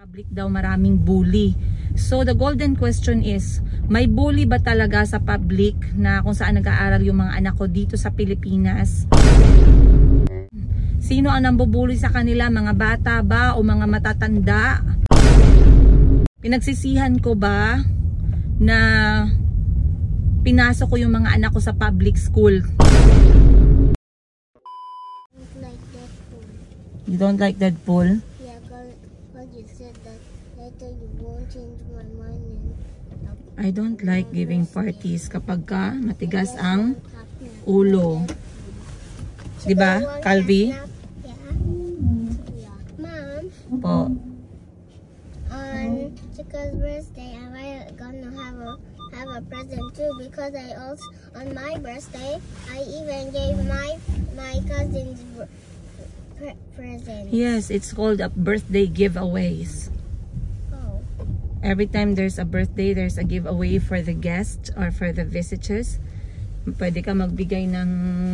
Public daw maraming bully. So the golden question is, may bully ba talaga sa public na kung saan nag-aaral yung mga anak ko dito sa Pilipinas? Sino ang nambubully sa kanila? Mga bata ba o mga matatanda? Pinagsisihan ko ba na pinasok ko yung mga anak ko sa public school? You don't like Deadpool? Yeah, because you said that later you won't change my mind. I don't like giving parties kapag ka matigas ang ulo. Diba, Calvi? Yeah. Mom, Po. on Chica's birthday, am I gonna have a present too? Because I also on my birthday, I even gave my cousin's present. Yes, it's called a birthday giveaways. Oh. Every time there's a birthday, there's a giveaway for the guests or for the visitors. Pwede ka magbigay ng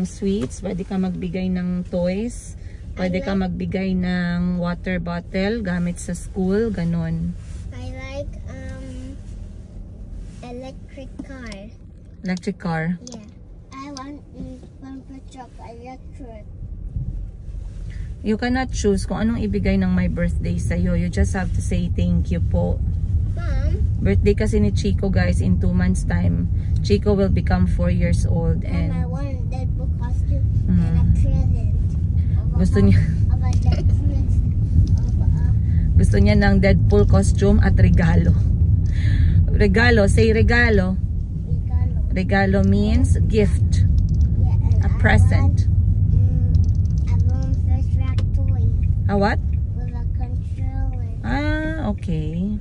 sweets, pwede ka magbigay ng toys, pwede ka magbigay ng water bottle gamit sa school, ganon. I like electric car. Electric car. Yeah. I want one picture of electric. You cannot choose kung anong ibigay ng my birthday sa'yo. You just have to say thank you po. Mom? Birthday kasi ni Chico, guys, in 2 months time. Chico will become 4 years old. And I And want Deadpool costume and a present. gusto niya Of a Deadpool. gusto niya ng Deadpool costume at regalo. Regalo, say regalo. Regalo means gift. Yeah, and A present. I want first rack toy A what? with a controller. Ah, okay.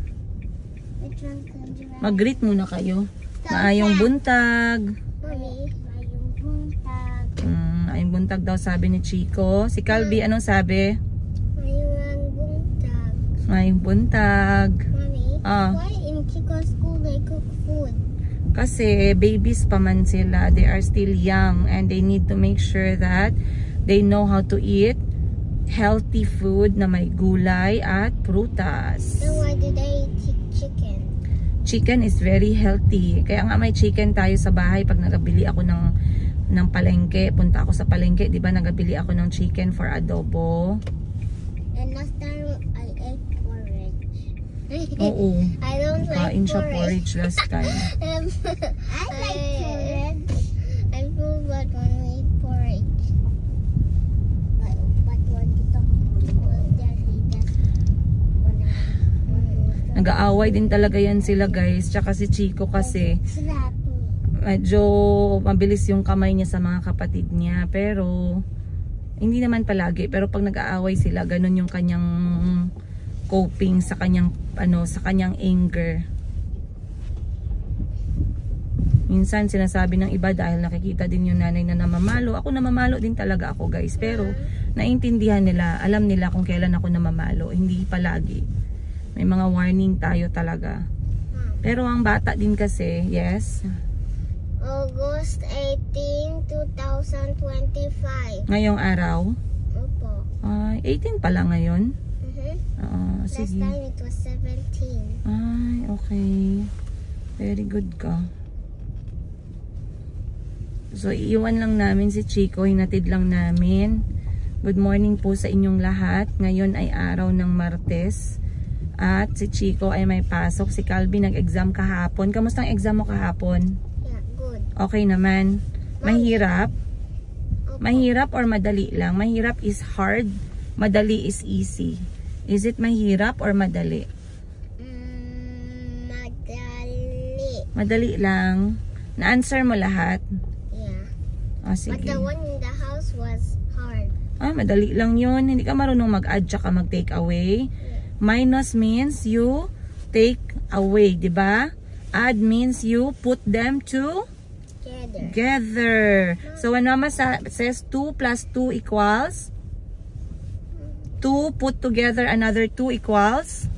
Which one controller? Mag-greet muna kayo. Maayong buntag. Mommy, mayong buntag. Maayong buntag daw sabi ni Chico. Si Calvi, anong sabi? Mayong buntag. Maayong buntag. Mommy, Ah. why in Chico's school they cook food? Kasi babies pa man sila. They are still young and they need to make sure that they know how to eat healthy food na may gulay at prutas. Then why do they eat chicken? Chicken is very healthy. Kaya nga may chicken tayo sa bahay pag nagabili ako ng palengke. Punta ako sa palengke, 'di ba? Nagabili ako ng chicken for adobo. And last time I ate porridge. Oo. I don't like Kain siya porridge. porridge last time. I like porridge. I feel bad when we eat porridge. But when you talk about daddy, that's when Nag-aaway din talaga yan sila, guys. Tsaka si Chico kasi slap me. medyo mabilis yung kamay niya sa mga kapatid niya. Pero hindi naman palagi. Pero pag nag-aaway sila, ganun yung kanyang coping sa kanyang sa kanyang anger. Minsan sinasabi ng iba dahil nakikita din yung nanay na namamalo. Ako namamalo din talaga ako, guys. Pero naintindihan nila, alam nila kung kailan ako namamalo. Hindi palagi. May mga warning tayo talaga. Pero ang bata din kasi, yes. August 18, 2025. Ngayong araw, Opo. 18 pala ngayon. Last Sige. time it was 17. Ay, okay. Very good ka. So, iiwan lang namin si Chico. Hinatid lang namin. Good morning po sa inyong lahat. Ngayon ay araw ng Martes. At si Chico ay may pasok. Si Calvi nag-exam kahapon. Kamusta ang exam mo kahapon? Yeah, good. Okay naman. Mahirap? Opo. Mahirap or madali lang? Mahirap is hard. Madali is easy. Is it mahirap or madali? Madali. Madali lang. Na-answer mo lahat? Yeah. Ah, But sige. the one in the house was hard. Madali lang yun. Hindi ka marunong mag-add tsaka mag-take away. Minus means you take away, di ba? Add means you put them together. So when Mama says 2 plus 2 equals 2 put together another 2 equals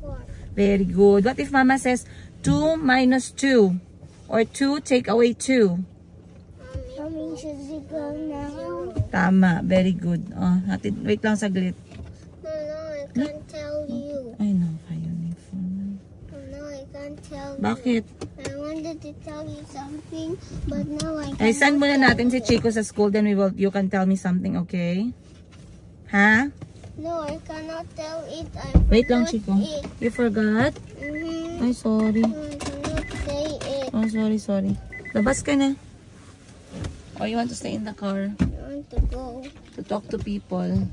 4. very good. What if Mama says 2 minus 2 or 2 take away 2? Mommy, should we go now? Tama, very good. Wait lang saglit. No, I can't tell you. I know. something. Bakit? I wanted to tell you something, but now I Ay, send cannot muna tell natin si you. Chico sa school, then you can tell me something, okay? Ha? No, I cannot tell it. I Wait lang, forgot Chico. it. You forgot? Ay, sorry. I cannot say it. Oh, sorry. Labas ka na. Or you want to stay in the car I want to go. to talk to people?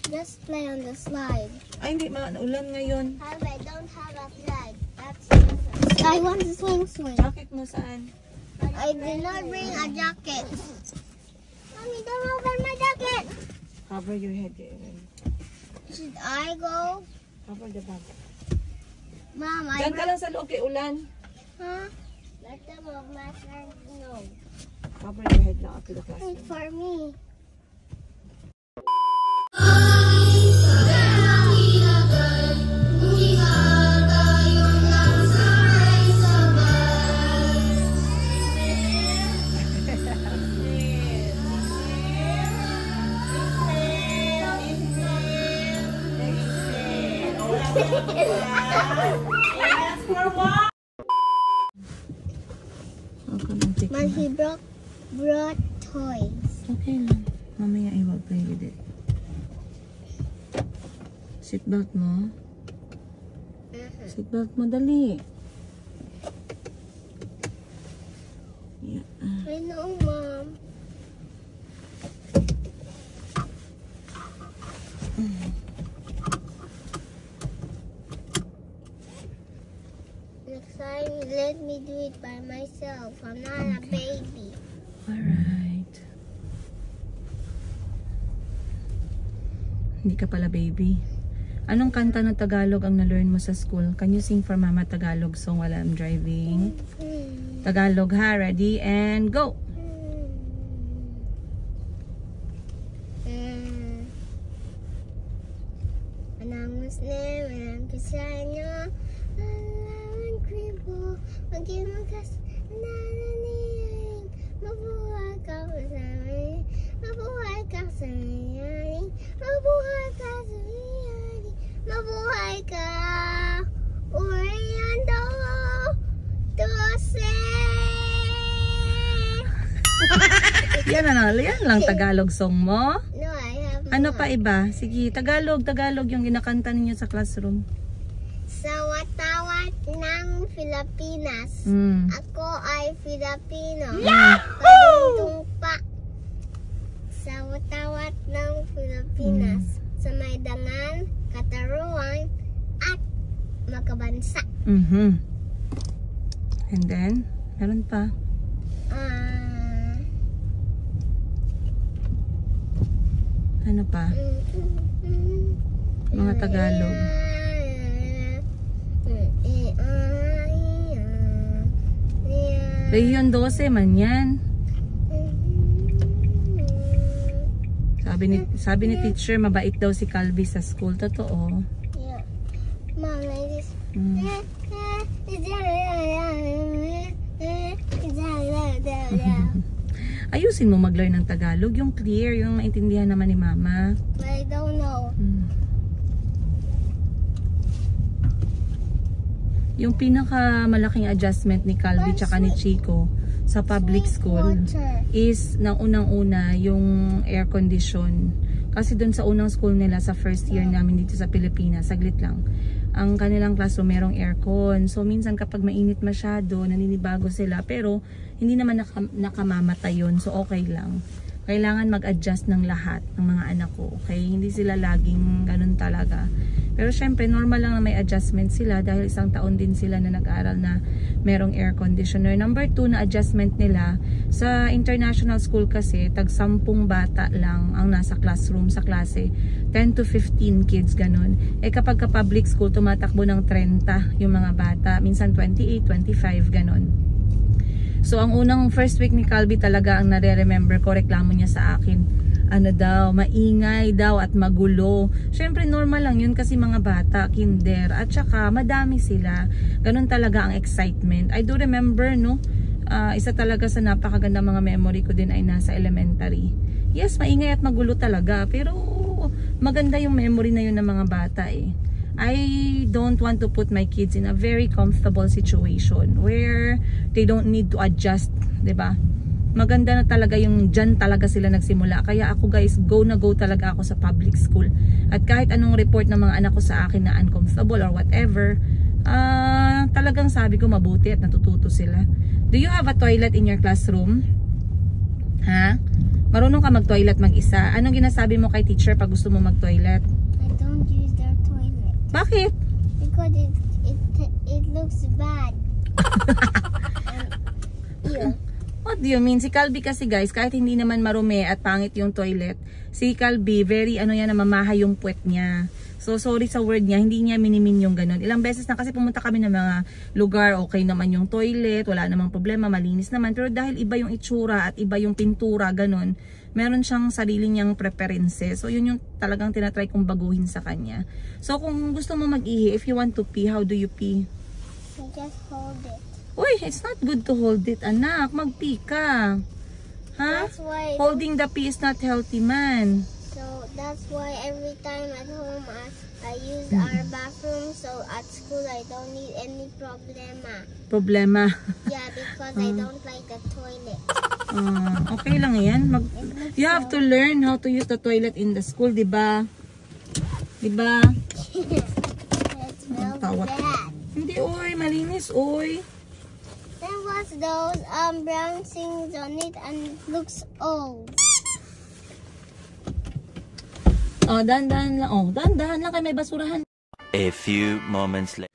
Just play on the slide. Ay, hindi. Ulan ngayon. I don't have a slide. I want to swing. Jacket mo saan? I did not bring a jacket. Mommy, don't open my jacket. Cover your head. Should I go? Cover the bag. Mom, Diyan ka lang sa loob kay ulan. Huh? Let them of my friends know. Cover your head lang up to the classroom. Wait for me. Man, he brought toys. Okay lang. Mamaya I will play with it. Seatbelt mo. Seatbelt mo, dali. Yeah. I know, Mom. Next time, let me do it by myself. I'm not a baby. Alright. Hindi ka pala baby. Anong kanta na Tagalog ang na-learn mo sa school? Can you sing for Mama Tagalog song while I'm driving? Tagalog ha, ready and go! Anong Muslim, anong Kristiyano, anong kribo, magkimagas, nananiyayin, mabuhay ka sa amin, mabuhay ka sa amin, mabuhay ka sa amin, mabuhay ka, Oriando, Dose. Yan lang Tagalog song mo. No, I have Ano more. pa iba? Sige, Tagalog yung ginakanta ninyo sa classroom. Sa watawat ng Pilipinas. Ako ay Filipino. Pagtungpa. Sa watawat ng Pilipinas. Sa may dangan, kataruan, at makabansa. And then, meron pa. Ano pa? Mga Tagalog. Rehiyon 12 man yan. Sabi ni teacher, mabait daw si Calvi sa school. Totoo. Yeah. Mom, like this. Ayusin mo mag-learn ng Tagalog. Yung clear, yung maintindihan naman ni Mama. I don't know. Yung pinakamalaking adjustment ni Calvi tsaka ni Chico sa public school is nang unang-una yung air condition. Kasi doon sa unang school nila sa first year namin dito sa Pilipinas, saglit lang, ang kanilang classroom merong aircon. So minsan kapag mainit masyado, naninibago sila. Pero hindi naman nakamamatay yun. So okay lang. Kailangan mag-adjust ng lahat ng mga anak ko. Okay? Hindi sila laging ganun talaga. Pero syempre, normal lang na may adjustment sila dahil isang taon din sila na nag-aaral na merong air conditioner. Number 2 na adjustment nila, sa international school kasi, tag 10 bata lang ang nasa classroom, sa klase. 10 to 15 kids, ganun. Eh kapag ka public school, tumatakbo ng 30 yung mga bata. Minsan 28, 25, ganun. So ang unang first week ni Calvi talaga ang nare-remember ko, reklamo niya sa akin. Ano daw, maingay daw at magulo. Syempre normal lang yun kasi mga bata, kinder, at saka madami sila. Ganun talaga ang excitement. I do remember, no, isa talaga sa napakaganda mga memory ko din ay nasa elementary. Yes, maingay at magulo talaga, pero maganda yung memory na yun ng mga bata eh. I don't want to put my kids in a very comfortable situation where they don't need to adjust, 'di ba? Maganda na talaga yung dyan talaga sila nagsimula. Kaya ako guys, go na go talaga ako sa public school. At kahit anong report ng mga anak ko sa akin na uncomfortable or whatever, talagang sabi ko mabuti at natututo sila. Do you have a toilet in your classroom? Ha? Marunong ka mag-toilet mag-isa? Anong ginasabi mo kay teacher pag gusto mo mag-toilet? I don't use their toilet. Bakit? Because it looks bad. Ew. What do you mean? Si Calby kasi guys, kahit hindi naman marumi at pangit yung toilet, si Calby, very namamahay yung puwet niya. So sorry sa word niya, hindi niya minimin yung ganun. Ilang beses na kasi pumunta kami ng mga lugar, okay naman yung toilet, wala namang problema, malinis naman. Pero dahil iba yung itsura at iba yung pintura, ganun, meron siyang sarili niyang preferences. So yun yung talagang tinatry kong baguhin sa kanya. So kung gusto mo mag-ihi, if you want to pee, how do you pee? You just hold it. Uy, it's not good to hold it, anak. Mag-pee ka. Ha? That's why Holding the pee is not healthy, man. So that's why every time at home I use our bathroom. So at school I don't need any Problema. Yeah, because I don't like the toilet. Okay lang yan. You have to learn how to use the toilet in the school, di ba? Di ba? It smells bad. Hindi, oy. Malinis, oy. Then what's those brown things on it and it looks old? Dahan-dahan lang. Dahan-dahan lang kayo may basurahan. A few moments later.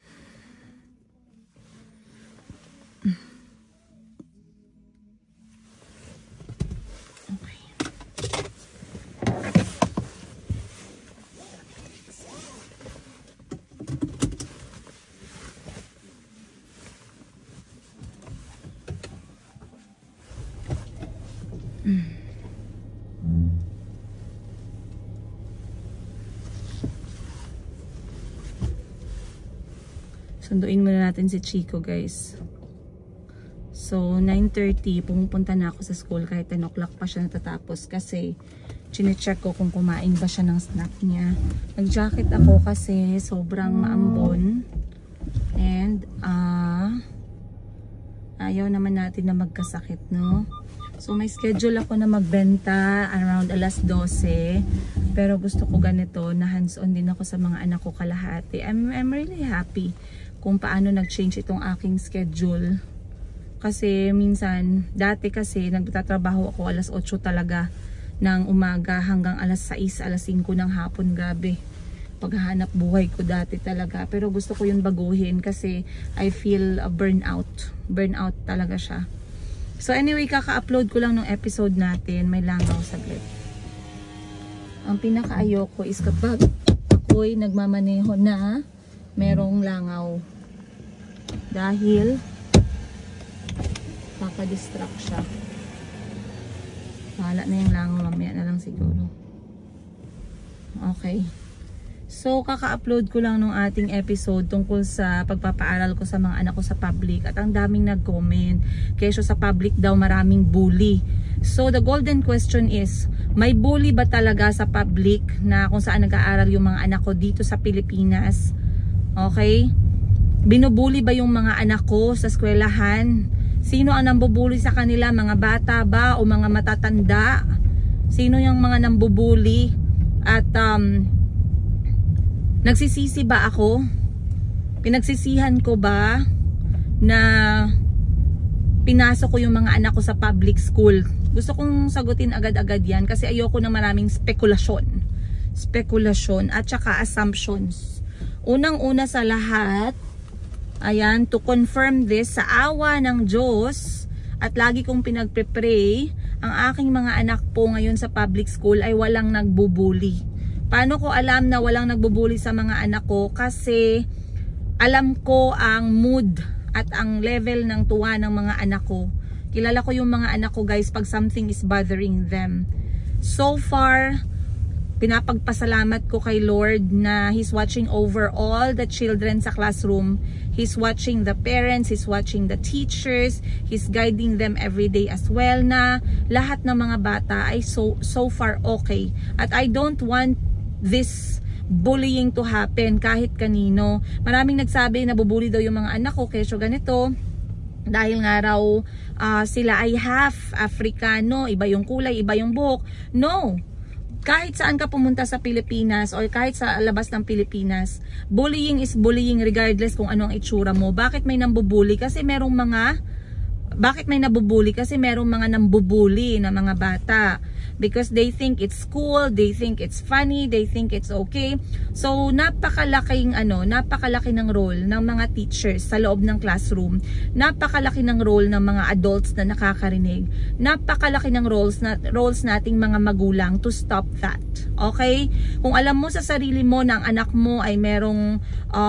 Sunduin muna natin si Chico, guys. So, 9:30, pumupunta na ako sa school kahit 10 o'clock pa siya natatapos kasi chinecheck ko kung kumain ba siya ng snack niya. Nag-jacket ako kasi sobrang maambon. And, ayaw naman natin na magkasakit, no? So, may schedule ako na magbenta around alas 12. Pero gusto ko ganito, na hands-on din ako sa mga anak ko kalahati. I'm really happy kung paano nag-change itong aking schedule. Kasi minsan, dati kasi nagtatrabaho ako alas 8 talaga ng umaga hanggang alas 6, alas 5 ng hapon, gabi. Paghahanap buhay ko dati talaga. Pero gusto ko yun baguhin kasi I feel burnout. Burnout talaga siya. So anyway, kaka-upload ko lang ng episode natin. May langaw saglit. Ang pinaka-ayoko is kapag ako'y nagmamaneho na merong langaw. Dahil papadistract siya. Wala na yung langaw. Mamaya na lang siguro. Okay. So, kaka-upload ko lang nung ating episode tungkol sa pagpapaaral ko sa mga anak ko sa public. At ang daming nag-comment. Kesyo sa public daw maraming bully. So, the golden question is, may bully ba talaga sa public na kung saan nag-aaral yung mga anak ko dito sa Pilipinas? Okay? Binubuli ba yung mga anak ko sa eskwelahan? Sino ang nambubuli sa kanila? Mga bata ba o mga matatanda? Sino yung mga nambubuli? At nagsisisi ba ako? Pinagsisihan ko ba na pinasok ko yung mga anak ko sa public school? Gusto kong sagutin agad-agad yan kasi ayoko ng maraming spekulasyon. Spekulasyon at saka assumptions. Unang-una sa lahat, ayan, to confirm this, sa awa ng Diyos at lagi kong pinagpe-pray, ang aking mga anak po ngayon sa public school ay walang nagbubuli. Paano ko alam na walang nagbubuli sa mga anak ko? Kasi alam ko ang mood at ang level ng tuwa ng mga anak ko. Kilala ko yung mga anak ko, guys, pag something is bothering them. So far, pinapagpasalamat ko kay Lord na He's watching over all the children sa classroom. He's watching the parents, He's watching the teachers, He's guiding them every day as well, na lahat ng mga bata ay so far okay. At I don't want this bullying to happen kahit kanino. Maraming nagsabi na bubully daw yung mga anak ko kesyo ganito. Dahil nga raw sila ay half Africano, iba yung kulay, iba yung buhok. No! Kahit saan ka pumunta sa Pilipinas or kahit sa labas ng Pilipinas, bullying is bullying regardless kung ano ang itsura mo. Bakit may nambubully? Kasi merong mga nambubully na mga bata. Because they think it's cool, they think it's funny, they think it's okay. So napakalaki ng role ng mga teachers sa loob ng classroom. Napakalaki ng role ng mga adults na nakakarinig. Napakalaki ng roles nating mga magulang to stop that. Okay? Kung alam mo sa sarili mo na ang anak mo ay merong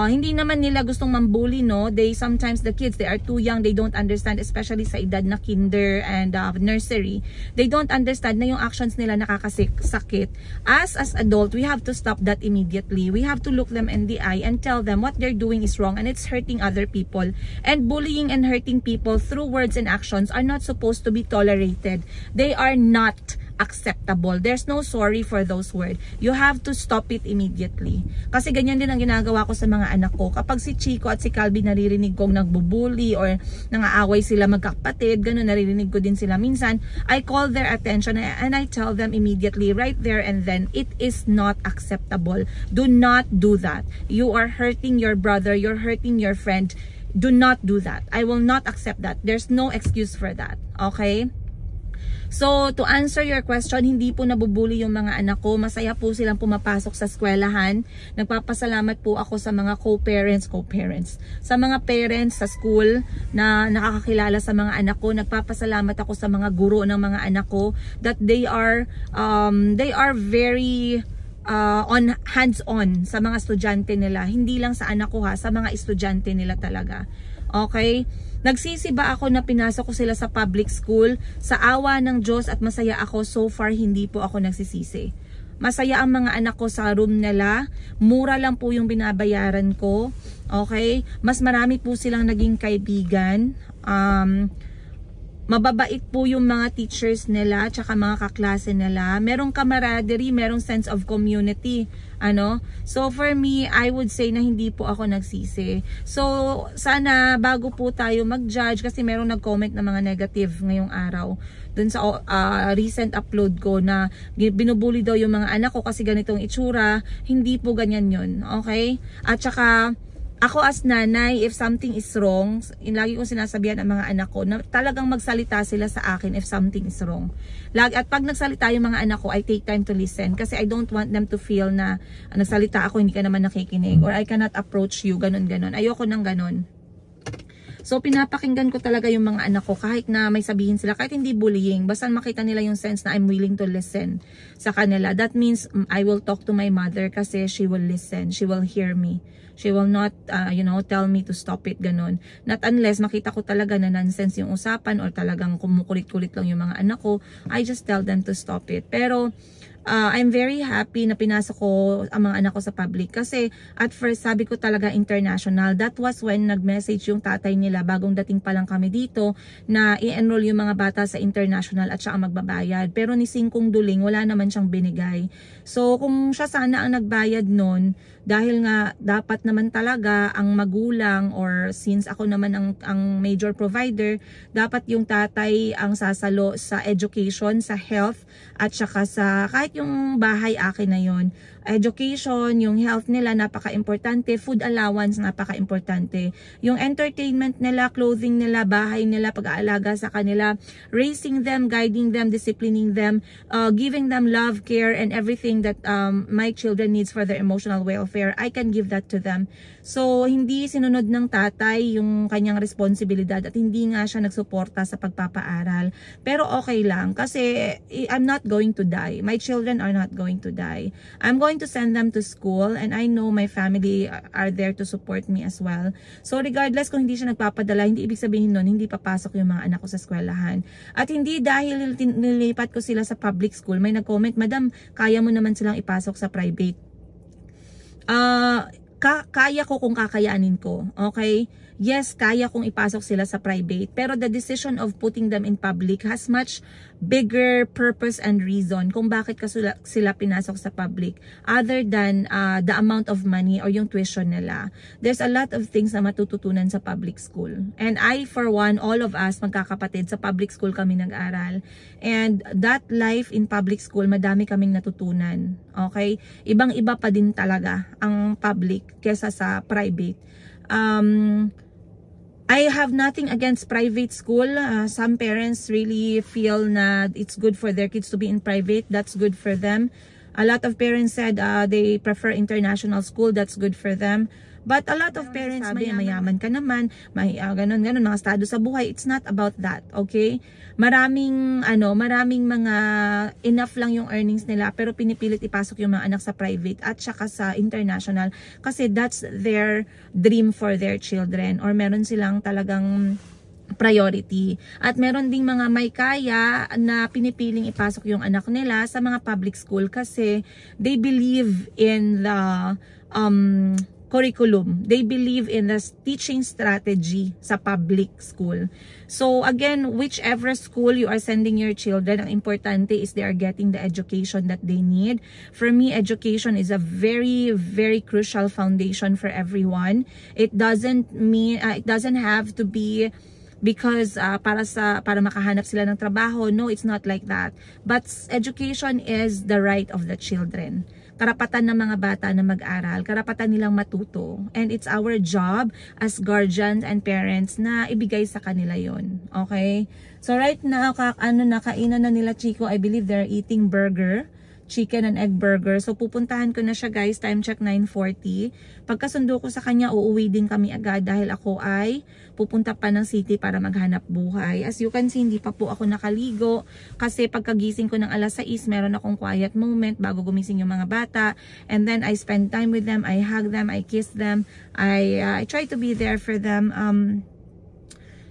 hindi naman nila gustong mambully, no? Sometimes the kids, they are too young, they don't understand, especially sa edad na kinder and nursery. They don't understand na yung actions nila nakakasakit. As adult, we have to stop that immediately. We have to look them in the eye and tell them what they're doing is wrong and it's hurting other people. And bullying and hurting people through words and actions are not supposed to be tolerated. They are not acceptable. There's no sorry for those words. You have to stop it immediately. Kasi ganyan din ang ginagawa ko sa mga anak ko. Kapag si Chico at si Calvin naririnig kong nagbubully or nangaaway sila magkakapatid, ganun, naririnig ko din sila minsan, I call their attention and I tell them immediately right there and then, it is not acceptable. Do not do that. You are hurting your brother, you're hurting your friend. Do not do that. I will not accept that. There's no excuse for that. Okay? So, to answer your question, hindi po nabubuli yung mga anak ko. Masaya po silang pumapasok sa eskwelahan. Nagpapasalamat po ako sa mga co-parents, sa mga parents sa school na nakakakilala sa mga anak ko. Nagpapasalamat ako sa mga guro ng mga anak ko that they are very hands-on sa mga estudyante nila. Hindi lang sa anak ko ha, sa mga estudyante nila talaga. Okay? Nagsisi ba ako na pinasok ko sila sa public school? Sa awa ng Diyos at masaya ako, so far hindi po ako nagsisisi. Masaya ang mga anak ko sa room nila. Mura lang po yung binabayaran ko. Okay? Mas marami po silang naging kaibigan. Mababait po yung mga teachers nila tsaka mga kaklase nila. Merong camaraderie, merong sense of community. So for me, I would say na hindi po ako nagsisi. So sana bago po tayo mag-judge, kasi merong nag-comment na mga negative ngayong araw dun sa recent upload ko na binubuli daw yung mga anak ko kasi ganitong itsura. Hindi po ganyan yun. Okay? At saka ako as nanay, if something is wrong, lagi kong sinasabihan ang mga anak ko na talagang magsalita sila sa akin if something is wrong. At pag nagsalita yung mga anak ko, I take time to listen kasi I don't want them to feel na nagsalita ako, hindi ka naman nakikinig or I cannot approach you, ganun-ganun. Ayoko ng ganun. So pinapakinggan ko talaga yung mga anak ko kahit na may sabihin sila, kahit hindi bullying, basta makita nila yung sense na I'm willing to listen sa kanila. That means I will talk to my mother kasi she will listen, she will hear me. She will not, tell me to stop it, ganun. Not unless makita ko talaga na nonsense yung usapan or talagang kumukulit-kulit lang yung mga anak ko, I just tell them to stop it. Pero, I'm very happy na pinasok ko ang mga anak ko sa public kasi at first sabi ko talaga international. That was when nag-message yung tatay nila bagong dating pa lang kami dito na i-enroll yung mga bata sa international at saka magbabayad. Pero ni Singkong Duling wala naman siyang binigay. So kung siya sana ang nagbayad nun, dahil nga dapat naman talaga ang magulang or since ako naman ang major provider, dapat yung tatay ang sasalo sa education, sa health at saka sa kahit yung bahay akin na yun. Education, yung health nila napaka-importante, food allowance napaka-importante, yung entertainment nila, clothing nila, bahay nila, pag-aalaga sa kanila, raising them, guiding them, disciplining them, giving them love, care, and everything that my children needs for their emotional welfare, I can give that to them. So, hindi sinunod ng tatay yung kanyang responsibilidad at hindi nga siya nagsuporta sa pagpapaaral. Pero okay lang kasi I'm not going to die. My children are not going to die. I'm going to send them to school and I know my family are there to support me as well. So, regardless kung hindi siya nagpapadala, hindi ibig sabihin nun, hindi papasok yung mga anak ko sa eskwelahan. At hindi dahil nilipat ko sila sa public school, may nag-comment, Madam, kaya mo naman silang ipasok sa private. kaya ko kung kakayanin ko. Okay? Yes, kaya kong ipasok sila sa private. Pero the decision of putting them in public has much bigger purpose and reason kung bakit sila pinasok sa public. Other than the amount of money or yung tuition nila. There's a lot of things na matututunan sa public school. And I, for one, all of us, magkakapatid, sa public school kami nag-aral. And that life in public school, madami kaming natutunan. Okay? Ibang-iba pa din talaga ang public kesa sa private. I have nothing against private school. Some parents really feel na it's good for their kids to be in private. That's good for them. A lot of parents said they prefer international school. That's good for them. But a lot of parents sabi, mayaman ka naman, ganun, mga estado sa buhay. It's not about that, okay? Maraming mga enough lang yung earnings nila, pero pinipilit ipasok yung mga anak sa private at saka sa international kasi that's their dream for their children, or meron silang talagang priority. At meron ding mga may kaya na pinipiling ipasok yung anak nila sa mga public school kasi they believe in the curriculum. They believe in the teaching strategy sa public school. So again, whichever school you are sending your children, ang importante is they are getting the education that they need. For me, education is a very, very crucial foundation for everyone. It doesn't have to be because para makahanap sila ng trabaho. No, it's not like that. But education is the right of the children. Karapatan ng mga bata na mag-aral, karapatan nilang matuto. And it's our job as guardians and parents na ibigay sa kanila yon. Okay? So right now, kainan na nila Chico. I believe they're eating burger. Chicken and egg burger. So pupuntahan ko na siya guys. Time check 9:40. Pagkasundo ko sa kanya, uuwi din kami agad dahil ako ay pupunta pa ng city para maghanap buhay. As you can see, hindi pa po ako nakaligo kasi pagkagising ko ng alas 6, meron akong quiet moment bago gumising yung mga bata. And then I spend time with them. I hug them. I kiss them. I try to be there for them.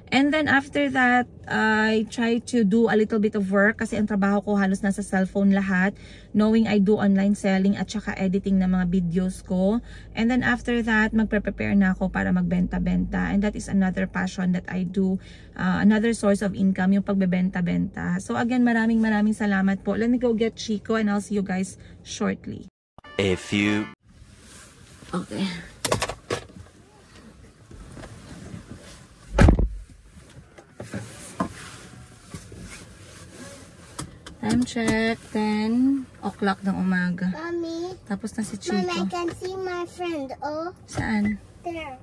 And then after that, I try to do a little bit of work kasi ang trabaho ko halos nasa cellphone lahat. Knowing I do online selling at saka editing ng mga videos ko. And then after that, magpre-prepare na ako para magbenta-benta. And that is another passion that I do. Another source of income, yung pagbebenta-benta. So again, maraming salamat po. Let me go get Chico and I'll see you guys shortly. A few. Okay. Time check, 10 o'clock ng umaga. Mommy. Tapos na si Chico. Mommy, I can see my friend. Oh. Saan? There.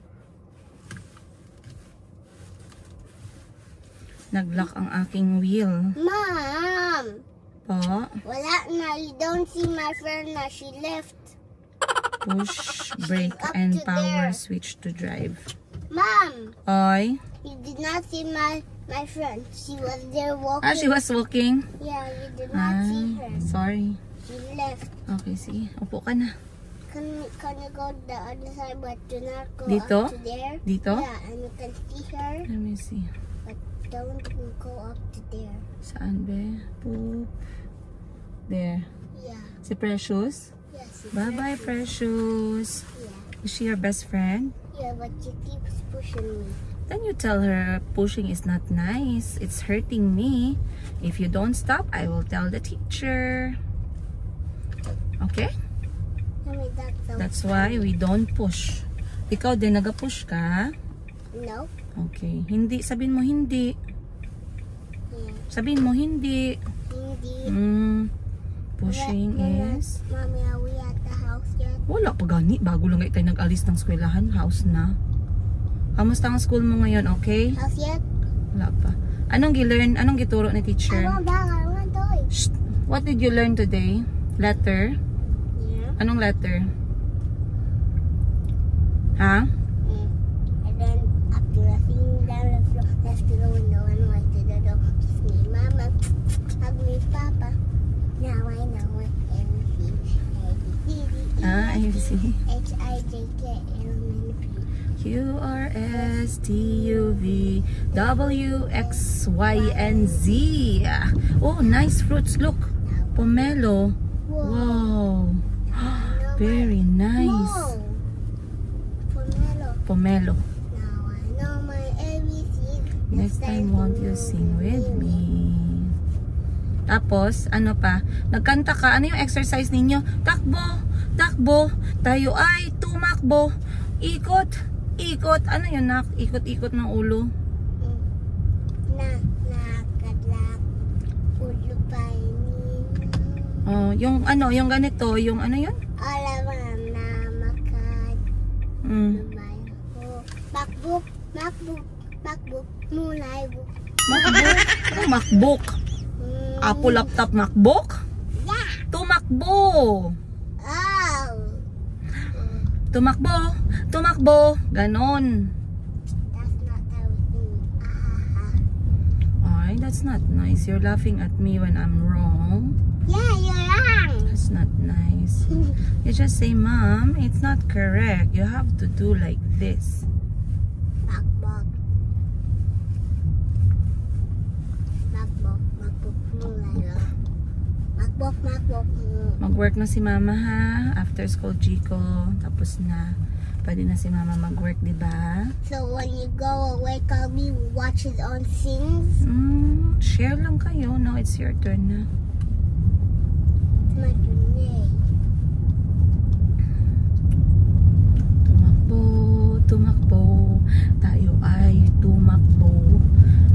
Nag-lock ang aking wheel. Mom. Po. Wala na. You don't see my friend na. She left. Push, brake, and power switch to drive. Mom. Oy. You did not see my friend. She was there walking. She was walking? Yeah, you did not see her. Sorry. She left. Okay, sige. Upo ka na. Can you go to the other side but do not go Dito? up to there? Dito? Yeah, and you can see her. Let me see. But don't go up to there. Saan be? Poop. There. Yeah. Si Precious? Yes. Bye-bye, Precious. Yeah. Is she your best friend? Yeah, but she keeps pushing me. Then you tell her pushing is not nice. It's hurting me. If you don't stop, I will tell the teacher. Okay? Mommy, That's why we don't push. Ikaw din nag-push ka? No. Okay. Hindi. Sabihin mo hindi. Yeah. Sabihin mo hindi. Hindi. Pushing is... Mommy, are we at the house yet? Wala pa gani. Bago lang tayo nag-alis ng eskwelahan. House na. Kamusta ang school mo ngayon, okay? House yet? Wala pa. Anong gi-learn? Anong gituro ni teacher? I want bag. I want toy. Shh. What did you learn today? Letter? Yeah. Anong letter? Ha? And then after singing down the floor, left to the window and right to the door. Kiss me, Mama. Hug me, Papa. Now I know what everything. ABC. H-I-J-K-L-M-N-P. Q-R-S-T-U-V-W-X-Y-N-Z. Oh, nice fruits. Look. Pomelo. Wow. Very nice. Whoa. Pomelo. Now I know my ABC. Next time, won't you sing with me? Tapos, ano pa? Nagkanta ka. Ano yung exercise ninyo? Takbo, takbo, tayo ay tumakbo. Ikot, ikot. Ano yun, nak? Ikot-ikot ng ulo. Nakadlak. Ulo pa Oh, yung ano, yung ganito, yung ano yun? Alam na makad. Lumay ko. Makbuk, makbuk, makbuk. Mulay buk. MacBook? Ano MacBook? Apple laptop MacBook? Yeah. Tumakbo! Oh. Tumakbo! Tumakbo! Ganon. That's not how we sing. Ay, that's not nice. You're laughing at me when I'm wrong. Yeah, you're wrong. That's not nice. You just say, Mom, it's not correct. You have to do like this. Makbuk. Makbuk, makbuk. Mulay ko. Makbuk, makbuk. Mag-work na si Mama ha. After school, Chico. Tapos na. Pwede na si Mama mag-work, diba? So when you go away, Kami watches on sings. Share lang kayo. Now it's your turn na. It's my name. Tumakbo, tumakbo. Tayo ay tumakbo.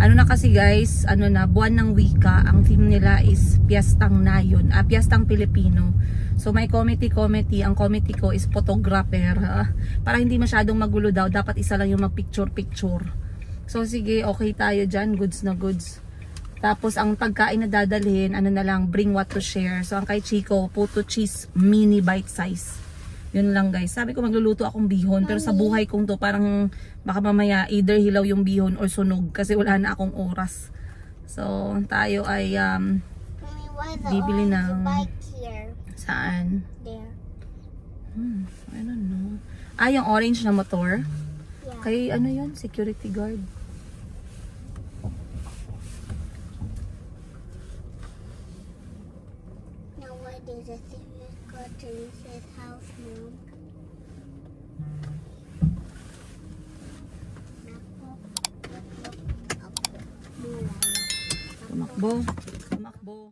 Ano na kasi guys, ano na, buwan ng wika. Ang theme nila is Piyestang Nayon, Piyestang Pilipino. So may committee. Ang committee ko is photographer. Para hindi masyadong magulo daw, dapat isa lang yung mag-picture. So sige, okay tayo dyan. Goods na goods. Tapos ang pagkain na dadalhin, ano na lang, bring what to share. So ang kay Chico, puto cheese mini bite size. Yun lang guys. Sabi ko magluluto akong bihon, pero sa buhay kong to parang baka mamaya either hilaw yung bihon or sunog kasi wala na akong oras. So tayo ay Mommy, why the bibili orange ng bike here? saan? There. I don't know. Yung orange na motor. Yeah. Kay ano yun? Security guard. Now why there's a serious car to his house, Mom? Tumakbo. Tumakbo.